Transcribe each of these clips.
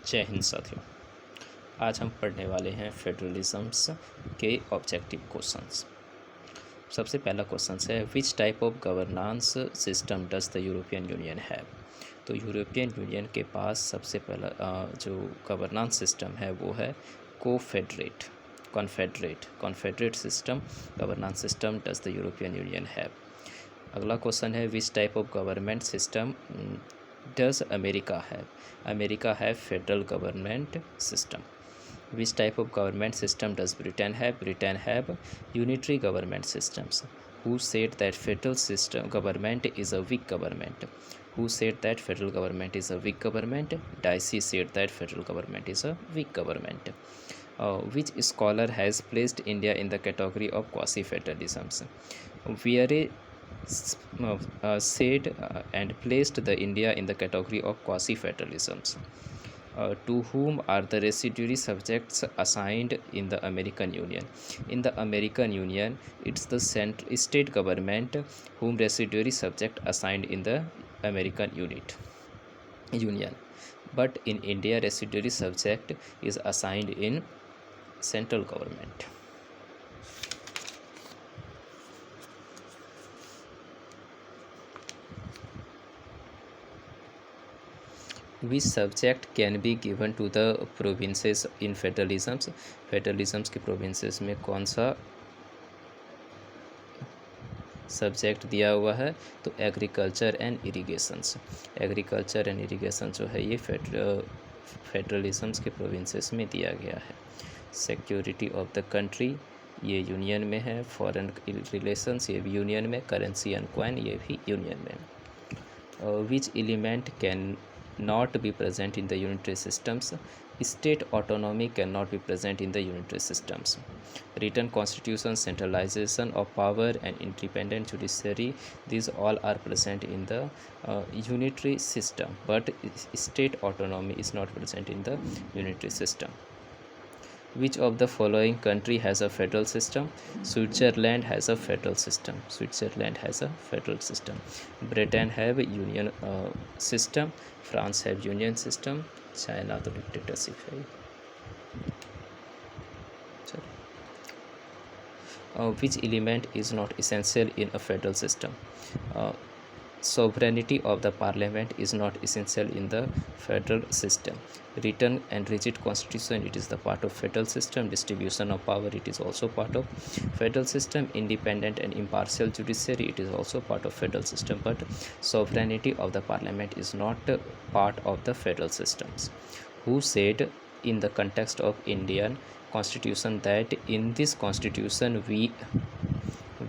जय हिंद साथियों। आज हम पढ़ने वाले हैं फेडरलिज्म्स के ऑब्जेक्टिव क्वेश्चंस। सबसे पहला क्वेश्चन है which type of governance system does the European Union have. तो यूरोपियन यूनियन के पास सबसे पहला जो गवर्नेंस सिस्टम है वो है confederate confederate system governance system does the European Union have. अगला क्वेश्चन है which type of government system does America have? America have federal government system. Which type of government system does Britain have? Britain have unitary government systems. Who said that federal system government is a weak government? Who said that federal government is a weak government? Dicey said that federal government is a weak government. Which scholar has placed India in the category of quasi-federalisms? Weare said and placed the India in the category of quasi-federalisms. To whom are the residuary subjects assigned in the American Union? In the American Union, it's the state government whom residuary subject assigned in the American Union. But in India, residuary subject is assigned in central government. Which subject can be given to the provinces in federalisms? फेडरलिज्म्स के provinces में कौन सा subject दिया हुआ है? तो agriculture and irrigations. Agriculture and irrigation जो है ये फेडरलिज्म्स के प्रोविंसेस में दिया गया है। सिक्योरिटी ऑफ द कंट्री ये यूनियन में है। फॉरेन रिलेशंस ये भी यूनियन में। करेंसी एंड कॉइन ये भी यूनियन में। Which element can not be present in the unitary systems? State autonomy cannot be present in the unitary systems. Written constitution, centralization of power and independent judiciary, these all are present in the unitary system, but state autonomy is not present in the unitary system. Which of the following country has a federal system? Switzerland has a federal system. Switzerland has a federal system. Britain have a union system. France have union system. China तो dictatorship है। Which element is not essential in a federal system? Sovereignty of the parliament is not essential in the federal system. Written and rigid constitution, it is the part of federal system. Distribution of power, it is also part of federal system. Independent and impartial judiciary, it is also part of federal system, but sovereignty of the parliament is not part of the federal systems. Who said in the context of Indian constitution that in this constitution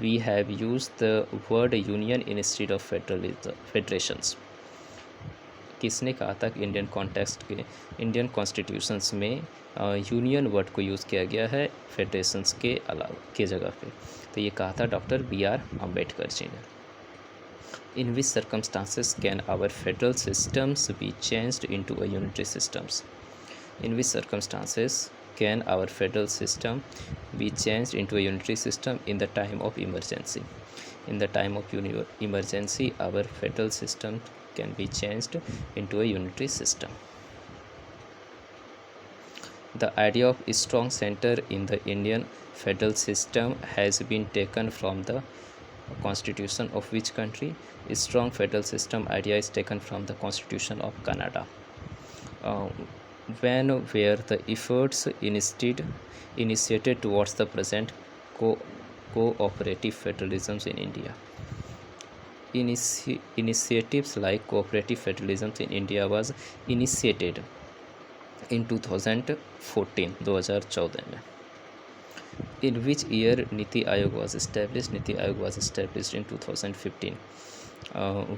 we have used the word union instead of federations? किसने कहा था कि Indian context के Indian constitutions में union word को use किया गया है फेडरेशंस के अलावा के जगह पे? तो ये कहा था डॉक्टर B.R. अम्बेडकर जी ने। In which circumstances can our federal systems be changed into a unitary systems? In which circumstances can our federal system be changed into a unitary system in the time of emergency? In the time of emergency, our federal system can be changed into a unitary system. The idea of a strong center in the Indian federal system has been taken from the constitution of which country? A strong federal system idea is taken from the constitution of Canada. When were the efforts initiated towards the present cooperative federalisms in India? Initiatives like cooperative federalisms in India was initiated in 2014 2014 में. In which year Niti Aayog was established? Niti Aayog was established in 2015.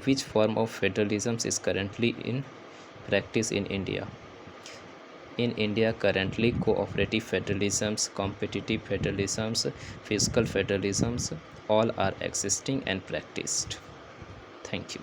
Which form of federalism is currently in practice in India? In India currently cooperative federalisms, competitive federalisms, fiscal federalisms all are existing and practiced. Thank you.